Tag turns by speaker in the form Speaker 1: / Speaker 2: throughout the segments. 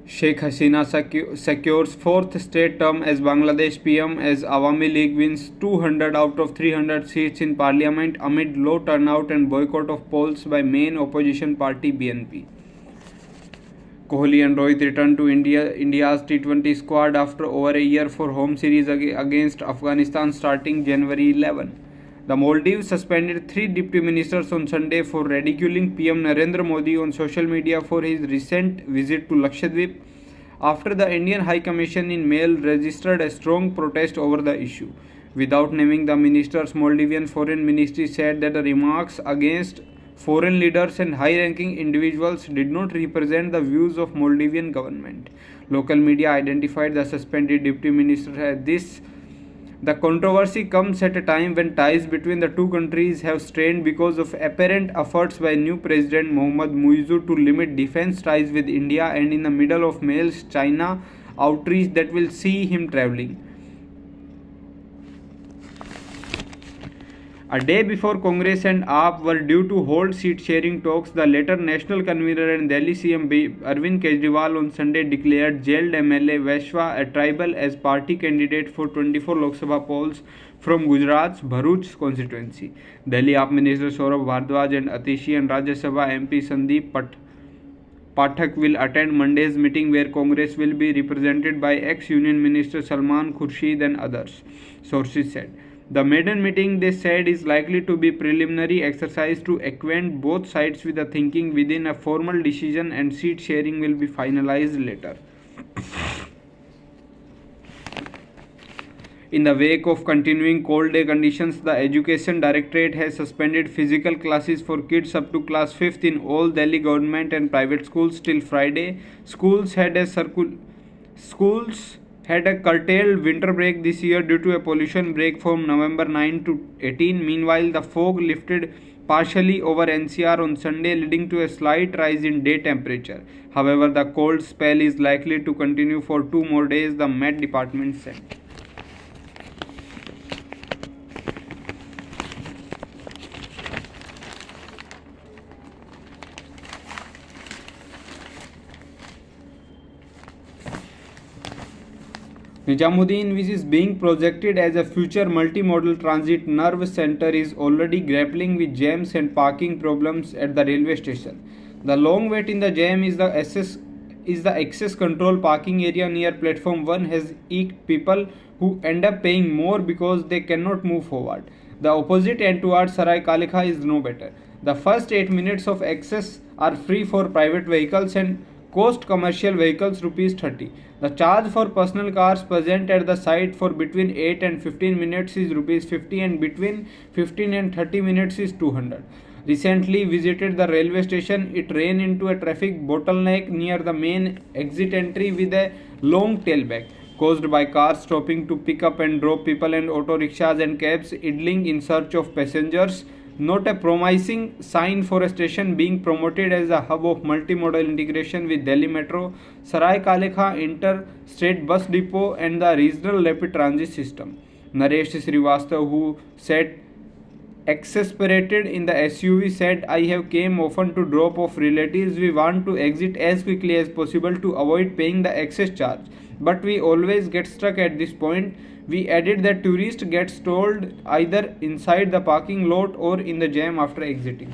Speaker 1: Sheikh Hasina secures fourth state term as Bangladesh PM as Awami League wins 200 out of 300 seats in parliament amid low turnout and boycott of polls by main opposition party BNP. Kohli and Rohit return to India's T20 squad after over a year for home series against Afghanistan starting January 11. The Maldives suspended three deputy ministers on Sunday for ridiculing PM Narendra Modi on social media for his recent visit to Lakshadweep after the Indian High Commission in Mail registered a strong protest over the issue. Without naming the ministers, Maldivian Foreign Ministry said that the remarks against foreign leaders and high-ranking individuals did not represent the views of Maldivian government. Local media identified the suspended deputy minister as this. The controversy comes at a time when ties between the two countries have strained because of apparent efforts by new President Mohammad Muizzu to limit defense ties with India and in the middle of Mail's China outreach that will see him traveling. A day before Congress and AAP were due to hold seat-sharing talks, the latter national convener and Delhi CM Arvind Kejriwal on Sunday declared jailed MLA Vaishwa, a tribal, as party candidate for 24 Lok Sabha polls from Gujarat's Bharuch constituency. Delhi AAP Minister Saurabh Bhardwaj and Atishi and Rajya Sabha MP Sandeep Pathak will attend Monday's meeting where Congress will be represented by ex-Union Minister Salman Khurshid and others, sources said. The maiden meeting, they said, is likely to be a preliminary exercise to acquaint both sides with the thinking within a formal decision, and seat sharing will be finalized later. In the wake of continuing cold day conditions, the Education Directorate has suspended physical classes for kids up to class 5th in all Delhi government and private schools till Friday. Schools had a curtailed winter break this year due to a pollution break from November 9 to 18. Meanwhile, the fog lifted partially over NCR on Sunday, leading to a slight rise in day temperature. However, the cold spell is likely to continue for 2 more days, the Met Department said. Nizamuddin, which is being projected as a future multimodal transit nerve center, is already grappling with jams and parking problems at the railway station. The long wait in the jam is the access control parking area near platform 1 has eked people who end up paying more because they cannot move forward. The opposite end towards Sarai Kalikha is no better. The first 8 minutes of access are free for private vehicles and cost commercial vehicles rupees 30. The charge for personal cars present at the site for between 8 and 15 minutes is rupees 50 and between 15 and 30 minutes is 200. Recently visited the railway station, it ran into a traffic bottleneck near the main exit entry with a long tailback caused by cars stopping to pick up and drop people and auto rickshaws and cabs idling in search of passengers. Not a promising sign for a station being promoted as a hub of multimodal integration with Delhi Metro, Sarai Kalikha Inter-State Bus Depot and the Regional Rapid Transit System. Naresh Srivastava, who sat exasperated in the SUV, said, "I have came often to drop off relatives. We want to exit as quickly as possible to avoid paying the excess charge. But we always get stuck at this point." We added that tourists get stalled either inside the parking lot or in the jam after exiting.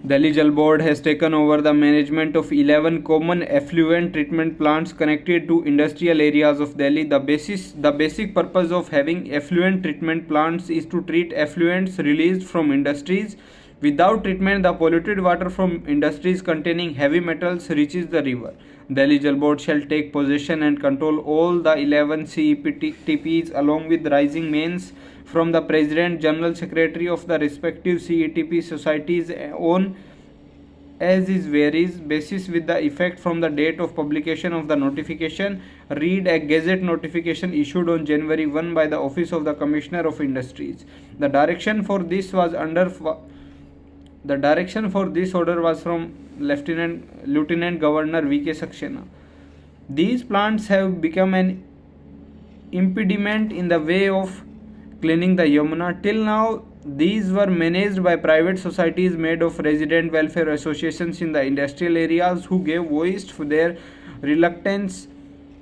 Speaker 1: Delhi Jal Board has taken over the management of 11 common effluent treatment plants connected to industrial areas of Delhi. The basic purpose of having effluent treatment plants is to treat effluents released from industries. Without treatment, the polluted water from industries containing heavy metals reaches the river. Delhi Jal Board shall take possession and control all the 11 CETPs along with rising mains from the President General Secretary of the respective CETP societies on as is varies basis with the effect from the date of publication of the notification. Read a Gazette notification issued on January 1 by the Office of the Commissioner of Industries. The direction for this order was from Lieutenant Governor V.K. Saxena. These plants have become an impediment in the way of cleaning the Yamuna. Till now, these were managed by private societies made of resident welfare associations in the industrial areas who gave voice to their reluctance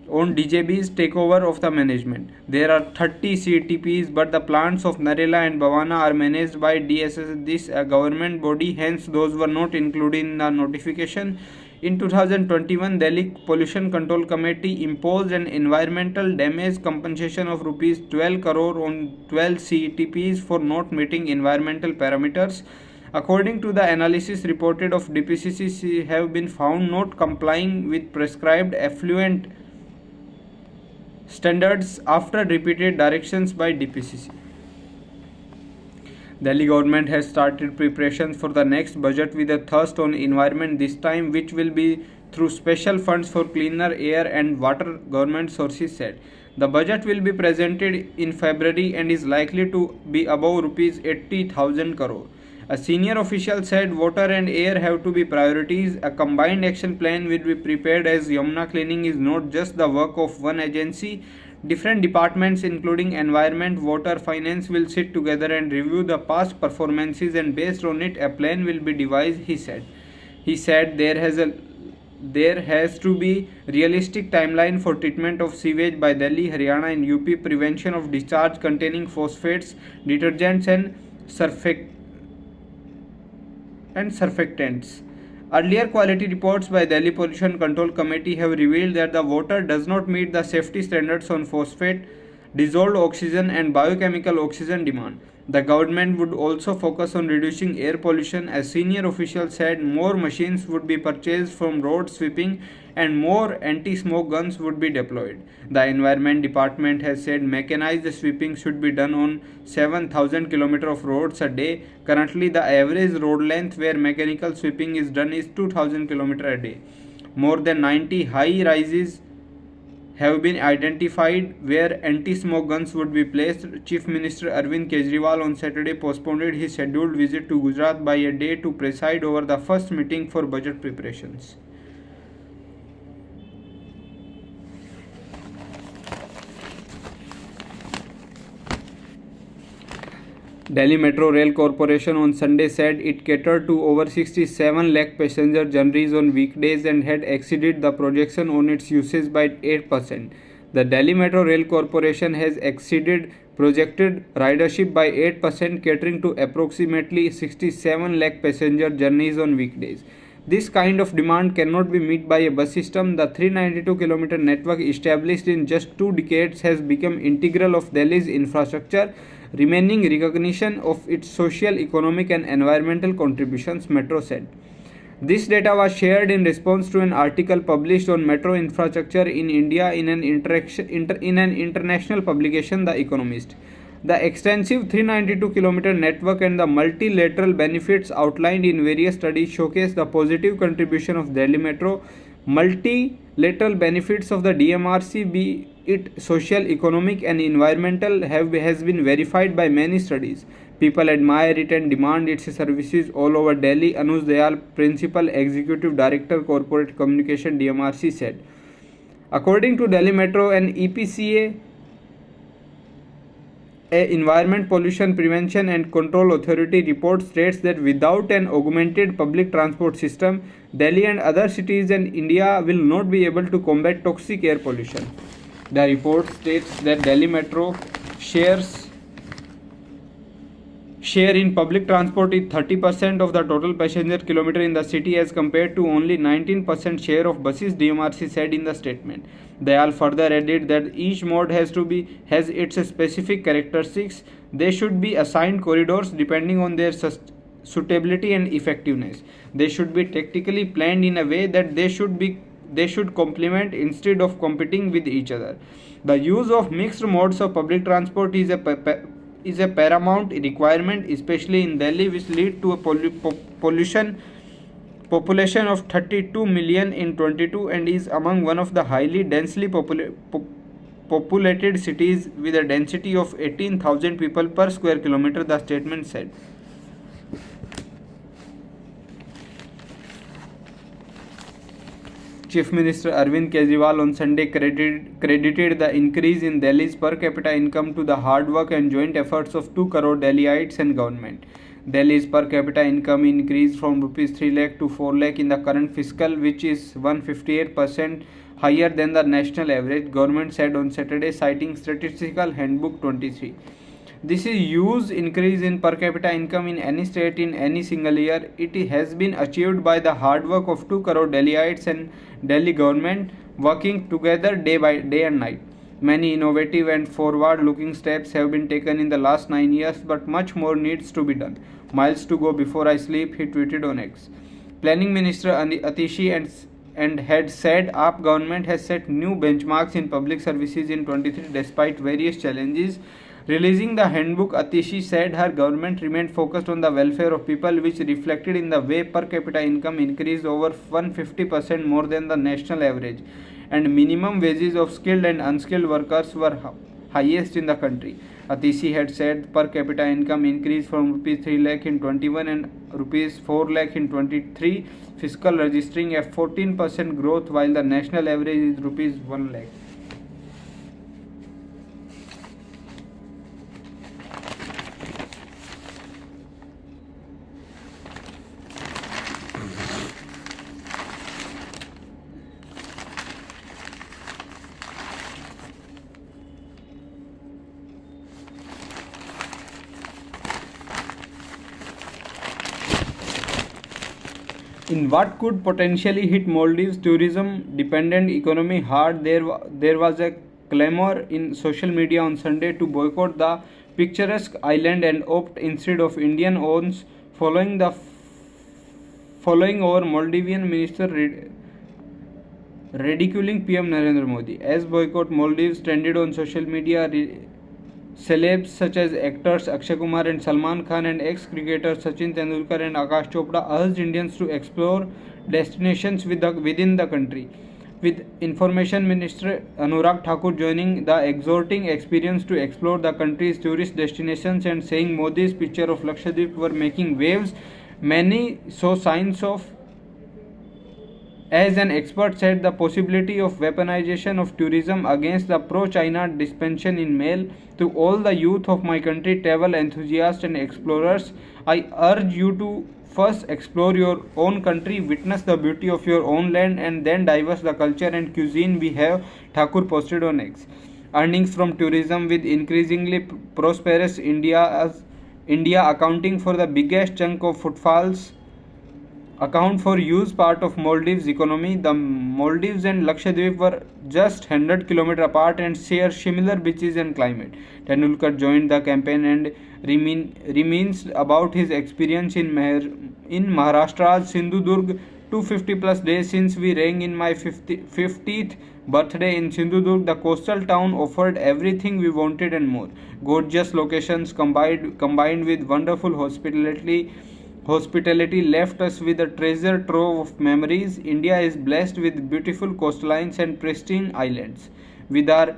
Speaker 1: on DJB's takeover of the management. There are 30 CTPs, but the plants of Narela and Bhawana are managed by DSS, this a government body, hence those were not included in the notification. In 2021, Delhi Pollution Control Committee imposed an environmental damage compensation of rupees 12 crore on 12 CTPs for not meeting environmental parameters. According to the analysis reported of DPCC, have been found not complying with prescribed effluent standards after repeated directions by DPCC. Delhi government has started preparations for the next budget with a thrust on environment this time, which will be through special funds for cleaner air and water, government sources said. The budget will be presented in February and is likely to be above rupees 80,000 crore. A senior official said water and air have to be priorities. A combined action plan will be prepared as Yamuna cleaning is not just the work of one agency. Different departments including environment, water, finance will sit together and review the past performances, and based on it a plan will be devised, he said. He said there has to be realistic timeline for treatment of sewage by Delhi, Haryana and UP, prevention of discharge containing phosphates, detergents and surfactants. Earlier quality reports by Delhi Pollution Control Committee have revealed that the water does not meet the safety standards on phosphate, dissolved oxygen and biochemical oxygen demand. The government would also focus on reducing air pollution. As senior officials said, more machines would be purchased from road sweeping and more anti-smoke guns would be deployed. The Environment Department has said mechanized sweeping should be done on 7,000 km of roads a day. Currently, the average road length where mechanical sweeping is done is 2,000 km a day. More than 90 high rises have been identified where anti-smoke guns would be placed. Chief Minister Arvind Kejriwal on Saturday postponed his scheduled visit to Gujarat by a day to preside over the first meeting for budget preparations. Delhi Metro Rail Corporation on Sunday said it catered to over 67 lakh passenger journeys on weekdays and had exceeded the projection on its usage by 8%. The Delhi Metro Rail Corporation has exceeded projected ridership by 8%, catering to approximately 67 lakh passenger journeys on weekdays. This kind of demand cannot be met by a bus system. The 392 km network established in just 2 decades has become integral of Delhi's infrastructure, remaining recognition of its social, economic and environmental contributions, Metro said. This data was shared in response to an article published on metro infrastructure in India in an international publication, The Economist. The extensive 392 km network and the multilateral benefits outlined in various studies showcase the positive contribution of Delhi Metro. Multilateral benefits of the DMRC, be it social, economic and environmental, has been verified by many studies. People admire it and demand its services all over Delhi, Anuj Dayal, Principal Executive Director Corporate Communication, DMRC said. According to Delhi Metro, an EPCA, a Environment Pollution Prevention and Control Authority report states that without an augmented public transport system, Delhi and other cities in India will not be able to combat toxic air pollution. The report states that Delhi Metro share in public transport is 30% of the total passenger kilometer in the city as compared to only 19% share of buses, DMRC said in the statement. Dayal further added that each mode has its specific characteristics. They should be assigned corridors depending on their suitability and effectiveness. They should be tactically planned in a way that they should complement instead of competing with each other. The use of mixed modes of public transport is a paramount requirement, especially in Delhi, which lead to a population of 32 million in 22 and is among one of the highly densely populated cities with a density of 18,000 people per square kilometer, the statement said. Chief Minister Arvind Kejriwal on Sunday credited the increase in Delhi's per capita income to the hard work and joint efforts of 2 crore Delhiites and government. Delhi's per capita income increased from Rs 3 lakh to 4 lakh in the current fiscal, which is 158% higher than the national average, government said on Saturday, citing Statistical Handbook 23. This is huge increase in per capita income in any state in any single year. It has been achieved by the hard work of 2 crore Delhiites and Delhi government working together day by day and night. Many innovative and forward-looking steps have been taken in the last 9 years, but much more needs to be done. Miles to go before I sleep, he tweeted on X. Planning Minister Atishi and had said AAP government has set new benchmarks in public services in 23 despite various challenges. Releasing the handbook, Atishi said her government remained focused on the welfare of people, which reflected in the way per capita income increased over 150% more than the national average, and minimum wages of skilled and unskilled workers were highest in the country. Atishi had said per capita income increased from Rs 3 lakh in 21 and Rs 4 lakh in 23 fiscal, registering a 14% growth, while the national average is Rs 1 lakh. In what could potentially hit Maldives' tourism-dependent economy hard, there was a clamor in social media on Sunday to boycott the picturesque island and opt instead of Indian owns, following over Maldivian minister ridiculing PM Narendra Modi. As boycott Maldives trended on social media, celebs such as actors Akshay Kumar and Salman Khan and ex-cricketers Sachin Tendulkar and Akash Chopra urged Indians to explore destinations within the country, with Information Minister Anurag Thakur joining the exhorting experience to explore the country's tourist destinations and saying Modi's picture of Lakshadweep were making waves. Many saw signs of, as an expert said, the possibility of weaponization of tourism against the pro-China dispensation in mail. To all the youth of my country, travel enthusiasts and explorers, I urge you to first explore your own country, witness the beauty of your own land, and then diverse the culture and cuisine we have, Thakur posted on X. Earnings from tourism, with increasingly prosperous India accounting for the biggest chunk of footfalls, account for huge part of Maldives' economy. The Maldives and Lakshadweep were just 100 km apart and share similar beaches and climate. Tendulkar joined the campaign and reminisced about his experience in Maharashtra's Sindhudurg. 250 plus days since we rang in my 50th birthday in Sindhudurg, the coastal town offered everything we wanted and more. Gorgeous locations combined with wonderful hospitality left us with a treasure trove of memories. India is blessed with beautiful coastlines and pristine islands. With our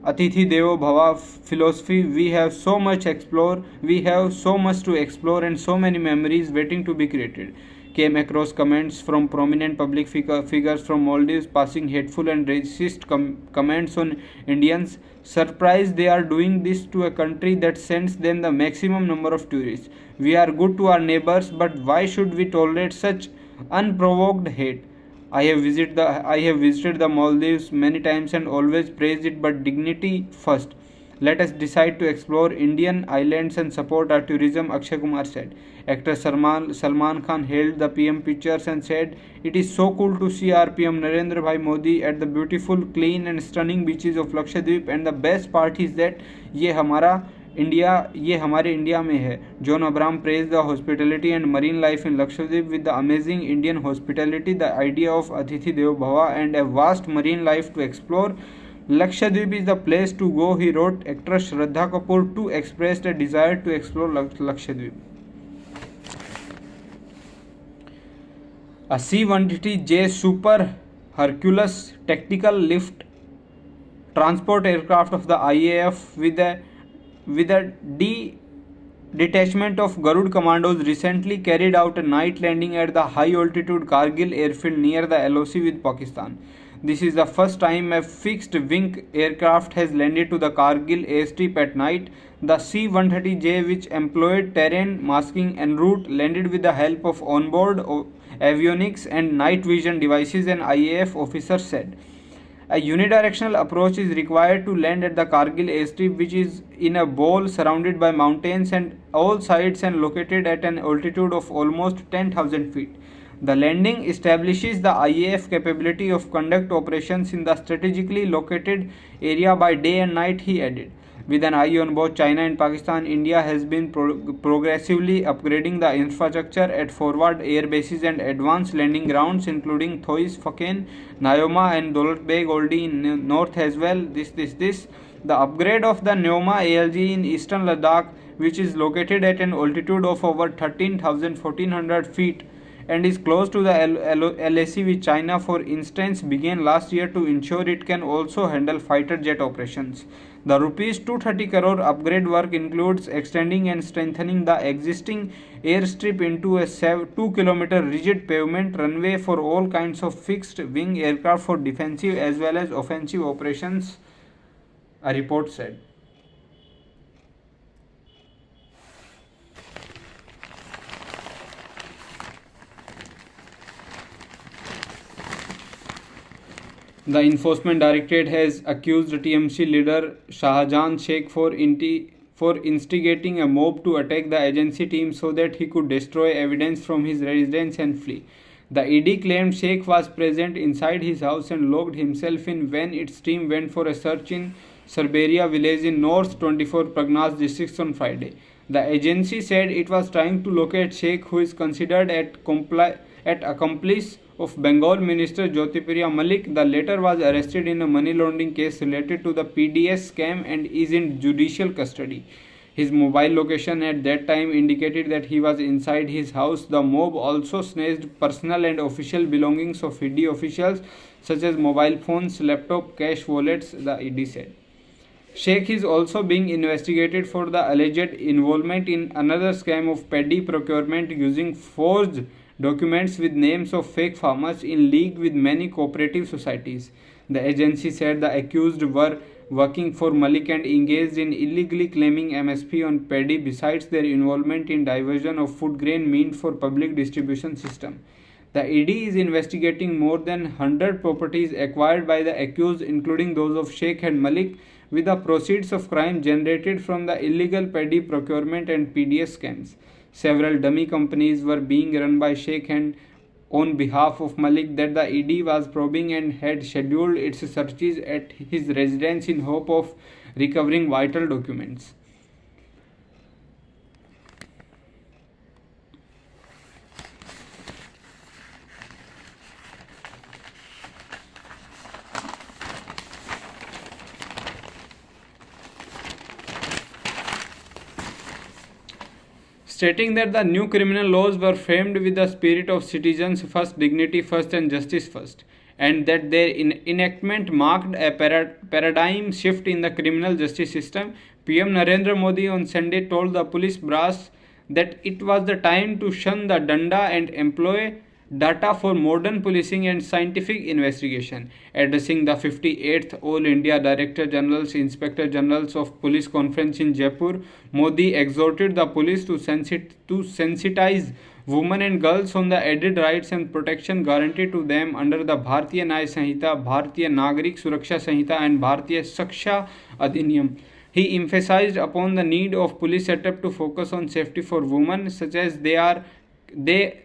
Speaker 1: Atithi Devo Bhava philosophy, we have so much to explore and so many memories waiting to be created. Came across comments from prominent public figures from Maldives passing hateful and racist comments on Indians, surprised they are doing this to a country that sends them the maximum number of tourists. We are good to our neighbors, but why should we tolerate such unprovoked hate? I have visited the Maldives many times and always praised it, but dignity first. Let us decide to explore Indian islands and support our tourism, Akshay Kumar said. Actor Salman Khan hailed the PM pictures and said, "It is so cool to see our PM Narendra Bhai Modi at the beautiful, clean and stunning beaches of Lakshadweep, and the best part is that ये हमारे India में है." John Abraham praised the hospitality and marine life in Lakshadweep with the amazing Indian hospitality, the idea of Atithi Devo Bhava and a vast marine life to explore. Lakshadweep is the place to go, he wrote. Actress Shraddha Kapoor too expressed a desire to explore Lakshadweep. A C-130J Super Hercules tactical lift transport aircraft of the IAF with a detachment of Garud commandos recently carried out a night landing at the high-altitude Kargil airfield near the LOC with Pakistan. This is the first time a fixed-wing aircraft has landed to the Kargil airstrip at night. The C-130J, which employed terrain masking en route, landed with the help of onboard avionics and night vision devices, an IAF officer said. A unidirectional approach is required to land at the Kargil airstrip, which is in a bowl surrounded by mountains and all sides and located at an altitude of almost 10,000 feet. The landing establishes the IAF capability of conduct operations in the strategically located area by day and night, he added. With an eye on both China and Pakistan, India has been progressively upgrading the infrastructure at forward air bases and advanced landing grounds, including Thois, Faken, Nyoma, and Daulat Beg Oldi in north as well. The upgrade of the Nyoma ALG in eastern Ladakh, which is located at an altitude of over 1400 feet, and is close to the LAC with China, for instance, began last year to ensure it can also handle fighter jet operations. The Rs 230 crore upgrade work includes extending and strengthening the existing airstrip into a 2-kilometer rigid pavement runway for all kinds of fixed-wing aircraft for defensive as well as offensive operations, a report said. The Enforcement Directorate has accused TMC leader Shahjahan Sheikh for instigating a mob to attack the agency team so that he could destroy evidence from his residence and flee. The ED claimed Sheikh was present inside his house and locked himself in when its team went for a search in Sarberia village in North 24 Pragnas districts on Friday. The agency said it was trying to locate Sheikh, who is considered at accomplice of Bengal Minister Jyotirpriya Malik. The latter was arrested in a money laundering case related to the PDS scam and is in judicial custody. His mobile location at that time indicated that he was inside his house. The mob also snatched personal and official belongings of ED officials such as mobile phones, laptop, cash, wallets, the ED said. Sheikh is also being investigated for the alleged involvement in another scam of paddy procurement using forged documents with names of fake farmers in league with many cooperative societies. The agency said the accused were working for Malik and engaged in illegally claiming MSP on paddy besides their involvement in diversion of food grain meant for public distribution system. The ED is investigating more than 100 properties acquired by the accused, including those of Sheikh and Malik, with the proceeds of crime generated from the illegal paddy procurement and PDS scams. Several dummy companies were being run by Sheikh and on behalf of Malik that the ED was probing and had scheduled its searches at his residence in hope of recovering vital documents. Stating that the new criminal laws were framed with the spirit of citizens first, dignity first, and justice first, and that their enactment marked a paradigm shift in the criminal justice system, PM Narendra Modi on Sunday told the police brass that it was the time to shun the danda and employ data for modern policing and scientific investigation. Addressing the 58th All India Director General's Inspector Generals of Police Conference in Jaipur, Modi exhorted the police to sensitize women and girls on the added rights and protection guaranteed to them under the Bharatiya Nyaya Sanhita, Bharatiya Nagarik Suraksha Sanhita, and Bharatiya Saksha Adhiniyam. He emphasized upon the need of police setup to focus on safety for women, such as they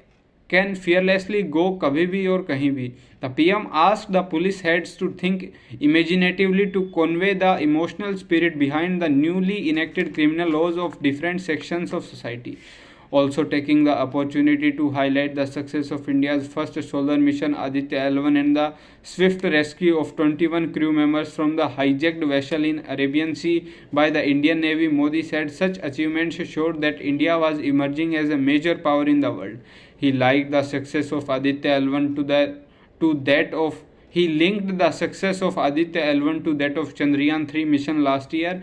Speaker 1: can fearlessly go kabhi bhi or kahin bhi. The PM asked the police heads to think imaginatively to convey the emotional spirit behind the newly enacted criminal laws of different sections of society. Also taking the opportunity to highlight the success of India's first solar mission Aditya L1 and the swift rescue of 21 crew members from the hijacked vessel in Arabian Sea by the Indian Navy, Modi said such achievements showed that India was emerging as a major power in the world. He linked the success of Aditya L1 to that of Chandrayaan 3 mission last year,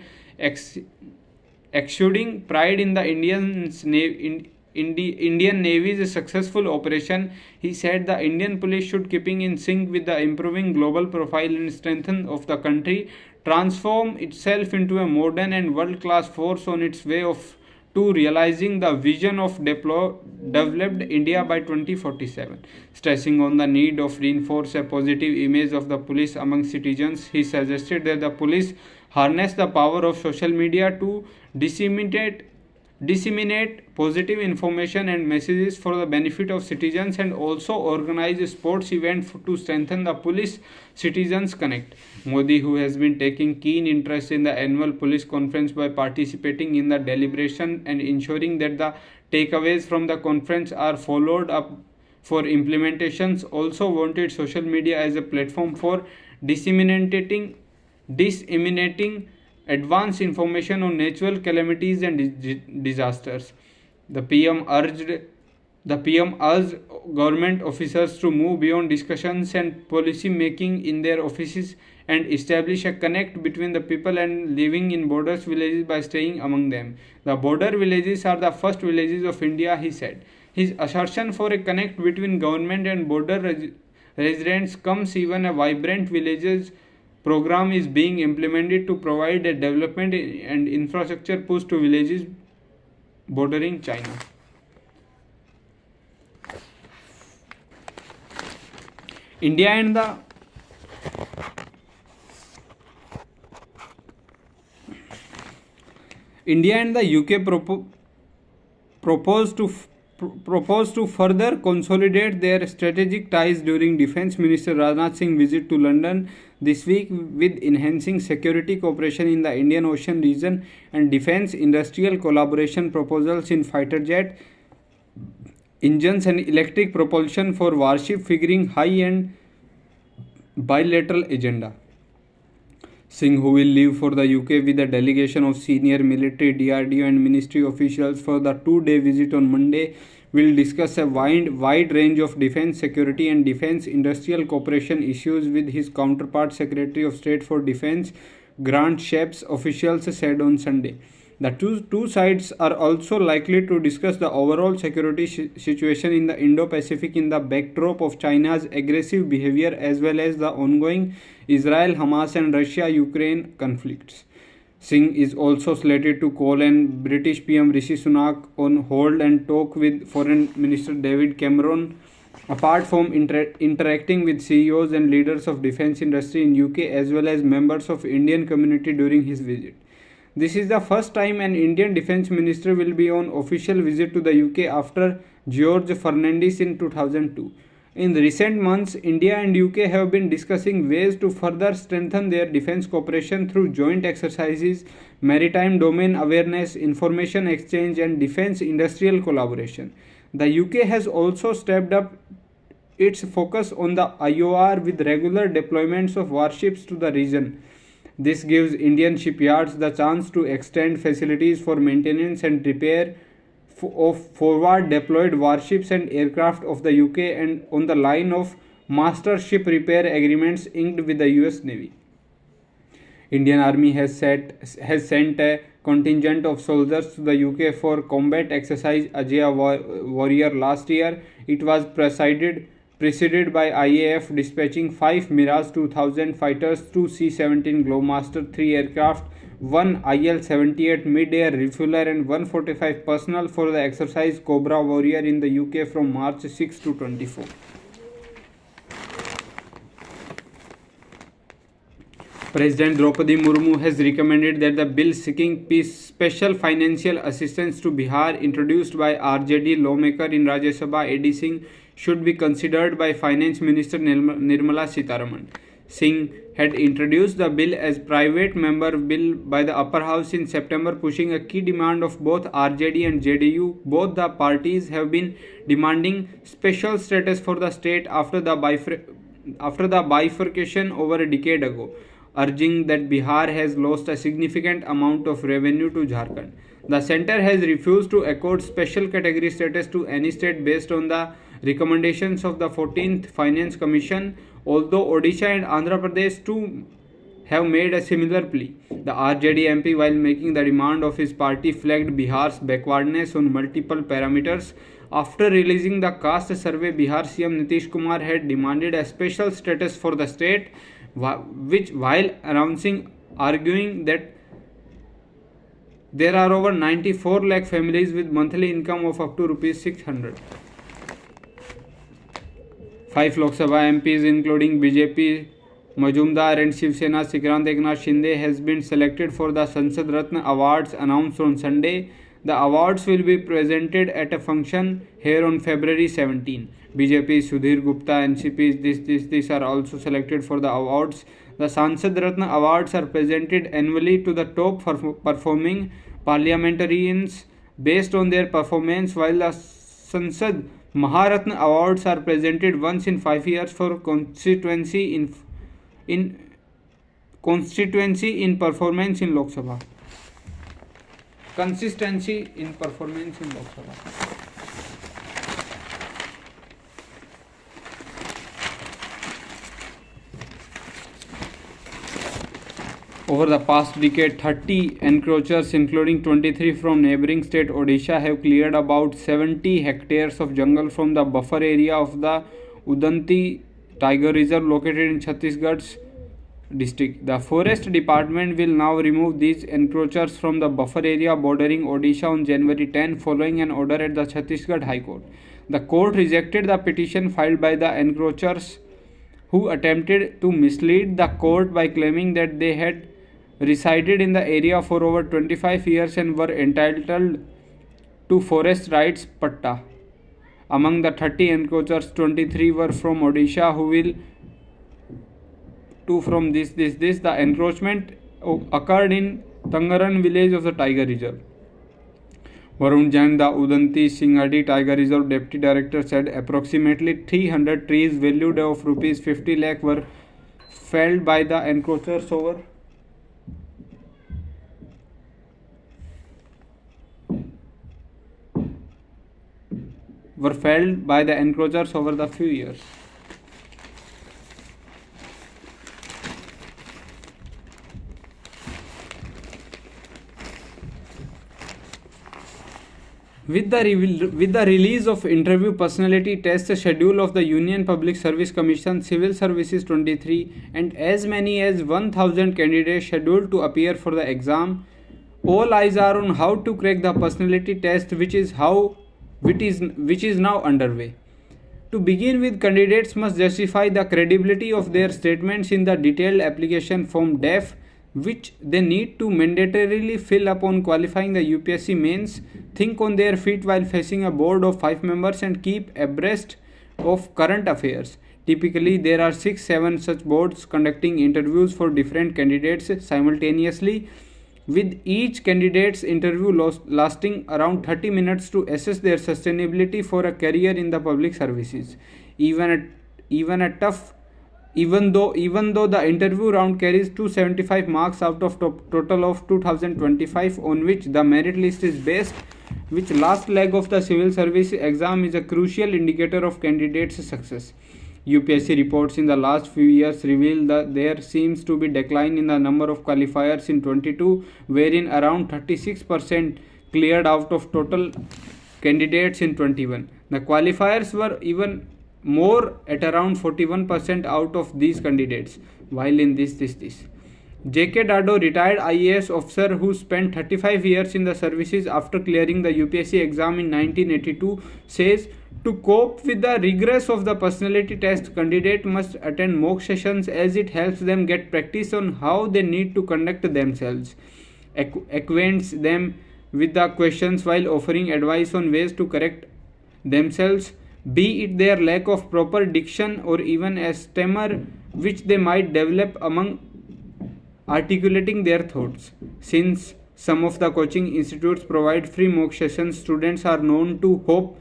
Speaker 1: exuding pride in the Indian Navy's successful operation. He said the Indian police should, keeping in sync with the improving global profile and strength of the country, transform itself into a modern and world-class force on its way to realizing the vision of developed India by 2047. Stressing on the need of reinforce a positive image of the police among citizens, he suggested that the police harness the power of social media to disseminate positive information and messages for the benefit of citizens, and also organize sports events to strengthen the police citizens connect. Modi, who has been taking keen interest in the annual police conference by participating in the deliberation and ensuring that the takeaways from the conference are followed up for implementations, also wanted social media as a platform for disseminating advanced information on natural calamities and disasters. The PM urged government officers to move beyond discussions and policy making in their offices and establish a connect between the people and living in borders villages by staying among them. The border villages are the first villages of India, he said. His assertion for a connect between government and border residents comes even a vibrant villages program is being implemented to provide a development and infrastructure push to villages bordering China. India and the UK propose to further consolidate their strategic ties during Defence Minister Rajnath Singh's visit to London this week, with enhancing security cooperation in the Indian Ocean region and defence industrial collaboration proposals in fighter jet engines and electric propulsion for warship figuring high-end bilateral agenda. Singh, who will leave for the UK with a delegation of senior military, DRDO and ministry officials for the 2-day visit on Monday, will discuss a wide range of defence, security and defence industrial cooperation issues with his counterpart Secretary of State for Defence Grant Shapps, officials said on Sunday. The two sides are also likely to discuss the overall security situation in the Indo-Pacific in the backdrop of China's aggressive behavior, as well as the ongoing Israel, Hamas and Russia-Ukraine conflicts. Singh is also slated to call on British PM Rishi Sunak on hold and talk with Foreign Minister David Cameron, apart from interacting with CEOs and leaders of defence industry in UK as well as members of Indian community during his visit. This is the first time an Indian defence minister will be on official visit to the UK after George Fernandes in 2002. In recent months, India and UK have been discussing ways to further strengthen their defence cooperation through joint exercises, maritime domain awareness, information exchange and defence industrial collaboration. The UK has also stepped up its focus on the IOR with regular deployments of warships to the region. This gives Indian shipyards the chance to extend facilities for maintenance and repair of forward deployed warships and aircraft of the UK, and on the line of master ship repair agreements inked with the US Navy. Indian Army has sent a contingent of soldiers to the UK for combat exercise Ajay Warrior last year. It was preceded by IAF dispatching 5 Mirage 2000 fighters, 2 C-17 Globemaster, 3 aircraft, 1 IL-78 mid-air refueler and 145 personnel for the exercise Cobra Warrior in the UK from March 6 to 24. President Draupadi Murmu has recommended that the bill seeking special financial assistance to Bihar introduced by RJD lawmaker in Rajya Sabha A.D. Singh should be considered by Finance Minister Nirmala Sitharaman. Singh had introduced the bill as private member bill by the upper house in September, pushing a key demand of both RJD and JDU. Both the parties have been demanding special status for the state after the bifurcation over a decade ago, urging that Bihar has lost a significant amount of revenue to Jharkhand. The centre has refused to accord special category status to any state based on the recommendations of the 14th Finance Commission, although Odisha and Andhra Pradesh, two have made a similar plea. The RJD MP, while making the demand of his party, flagged Bihar's backwardness on multiple parameters. After releasing the caste survey, Bihar CM Nitish Kumar had demanded a special status for the state, which, while arguing that there are over 94 lakh families with monthly income of up to rupees 600. 5 Lok Sabha MPs, including BJP Majumdar and Shiv Sena Sikrant Eknath Shinde, has been selected for the Sansad Ratna Awards announced on Sunday. The awards will be presented at a function here on February 17. BJP Sudhir Gupta, NCP, these are also selected for the awards. The Sansad Ratna Awards are presented annually to the top performing parliamentarians based on their performance, while the Sansad Maharatna Awards are presented once in 5 years for constituency in performance in Lok Sabha. Consistency in performance in Lok Sabha. Over the past decade, 30 encroachers, including 23 from neighboring state Odisha, have cleared about 70 hectares of jungle from the buffer area of the Udanti Tiger Reserve located in Chhattisgarh's district. The Forest Department will now remove these encroachers from the buffer area bordering Odisha on January 10, following an order at the Chhattisgarh High Court. The court rejected the petition filed by the encroachers, who attempted to mislead the court by claiming that they had resided in the area for over 25 years and were entitled to forest rights patta. Among the 30 encroachers, 23 were from Odisha, who will two from this. The encroachment occurred in Tangaran village of the Tiger Reserve. Varun Jain, the Udanti Singhadi Tiger Reserve Deputy Director, said approximately 300 trees valued of rupees 50 lakh were felled by the encroachers over the few years. With the release of interview personality test schedule of the Union Public Service Commission Civil Services 23 and as many as 1000 candidates scheduled to appear for the exam, all eyes are on how to crack the personality test, which is now underway. To begin with, candidates must justify the credibility of their statements in the detailed application form DEF, which they need to mandatorily fill upon qualifying the UPSC mains, think on their feet while facing a board of 5 members, and keep abreast of current affairs. Typically, there are 6-7 such boards conducting interviews for different candidates simultaneously, with each candidate's interview lasting around 30 minutes to assess their sustainability for a career in the public services. Even though the interview round carries 275 marks out of total of 2025 on which the merit list is based, which last leg of the civil service exam is a crucial indicator of candidates' success. UPSC reports in the last few years reveal that there seems to be decline in the number of qualifiers in 22, wherein around 36% cleared out of total candidates in 21. The qualifiers were even more at around 41% out of these candidates. While in this. J.K. Dado, retired IAS officer who spent 35 years in the services after clearing the UPSC exam in 1982, says to cope with the rigors of the personality test, candidate must attend mock sessions as it helps them get practice on how they need to conduct themselves, acquaints them with the questions while offering advice on ways to correct themselves, be it their lack of proper diction or even a stammer which they might develop among articulating their thoughts. Since some of the coaching institutes provide free mock sessions, students are known to hop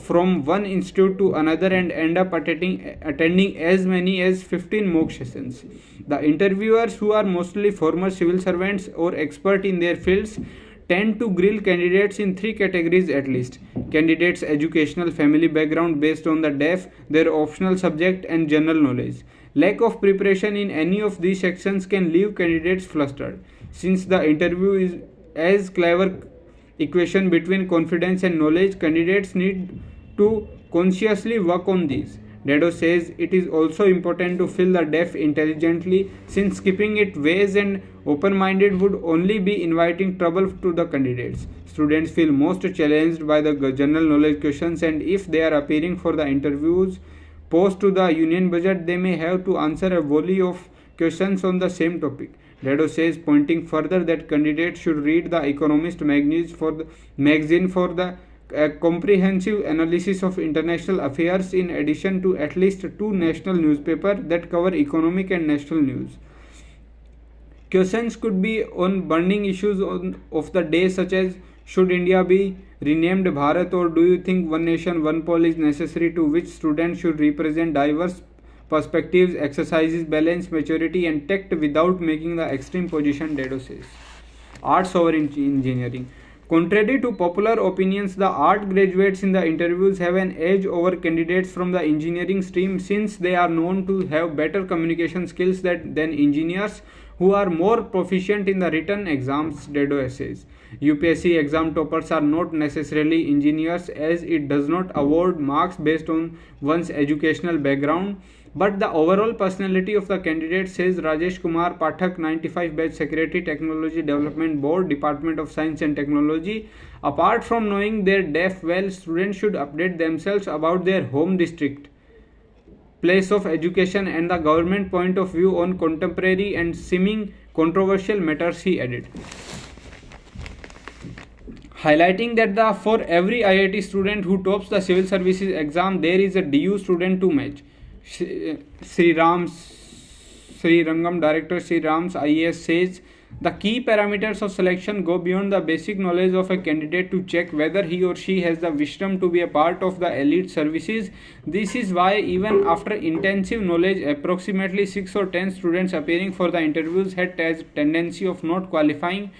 Speaker 1: from one institute to another and end up attending as many as 15 mock sessions. The interviewers, who are mostly former civil servants or expert in their fields, tend to grill candidates in 3 categories at least: candidates' educational family background based on the DEF, their optional subject, and general knowledge. Lack of preparation in any of these sections can leave candidates flustered. Since the interview is as clever equation between confidence and knowledge, candidates need to consciously work on these. Dado says it is also important to fill the DEF intelligently, since keeping it vague and open-minded would only be inviting trouble to the candidates. Students feel most challenged by the general knowledge questions, and if they are appearing for the interviews posed to the union budget, they may have to answer a volley of questions on the same topic. Dado says, pointing further, that candidates should read the Economist magazine for the a comprehensive analysis of international affairs in addition to at least two national newspapers that cover economic and national news. Questions could be on burning issues of the day, such as should India be renamed Bharat, or do you think one nation one poll is necessary, to which students should represent diverse perspectives, exercises balance, maturity and tact without making the extreme position, Dado says. Arts over engineering. Contrary to popular opinions, the art graduates in the interviews have an edge over candidates from the engineering stream, since they are known to have better communication skills than engineers who are more proficient in the written exams, Dado says. UPSC exam toppers are not necessarily engineers, as it does not award marks based on one's educational background, but the overall personality of the candidate, says Rajesh Kumar Pathak, 95 batch Secretary, Technology Development Board, Department of Science and Technology. Apart from knowing their DEF well, students should update themselves about their home district, place of education and the government point of view on contemporary and seeming controversial matters, he added. Highlighting that for every IIT student who tops the civil services exam, there is a DU student to match. Sri Rangam Director Sri Rams IAS says the key parameters of selection go beyond the basic knowledge of a candidate to check whether he or she has the wisdom to be a part of the elite services. This is why even after intensive knowledge, approximately 6 or 10 students appearing for the interviews had a tendency of not qualifying,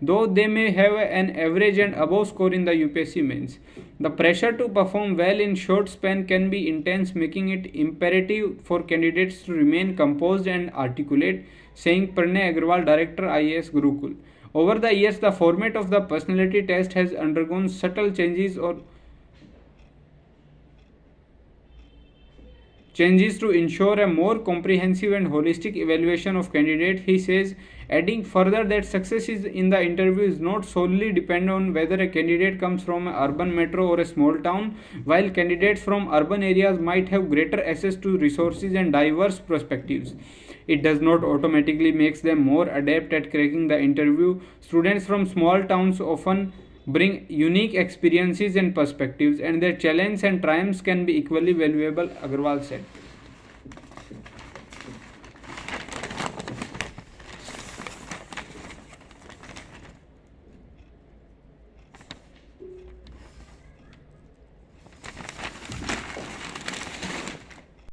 Speaker 1: though they may have an average and above score in the UPSC mains. The pressure to perform well in short span can be intense, making it imperative for candidates to remain composed and articulate, saying Pranay Agrawal, Director IAS Gurukul. Over the years, the format of the personality test has undergone subtle changes to ensure a more comprehensive and holistic evaluation of candidates, he says, adding further that success in the interview is not solely dependent on whether a candidate comes from an urban metro or a small town. While candidates from urban areas might have greater access to resources and diverse perspectives, it does not automatically make them more adept at cracking the interview. Students from small towns often bring unique experiences and perspectives, and their challenges and triumphs can be equally valuable, Agrawal said.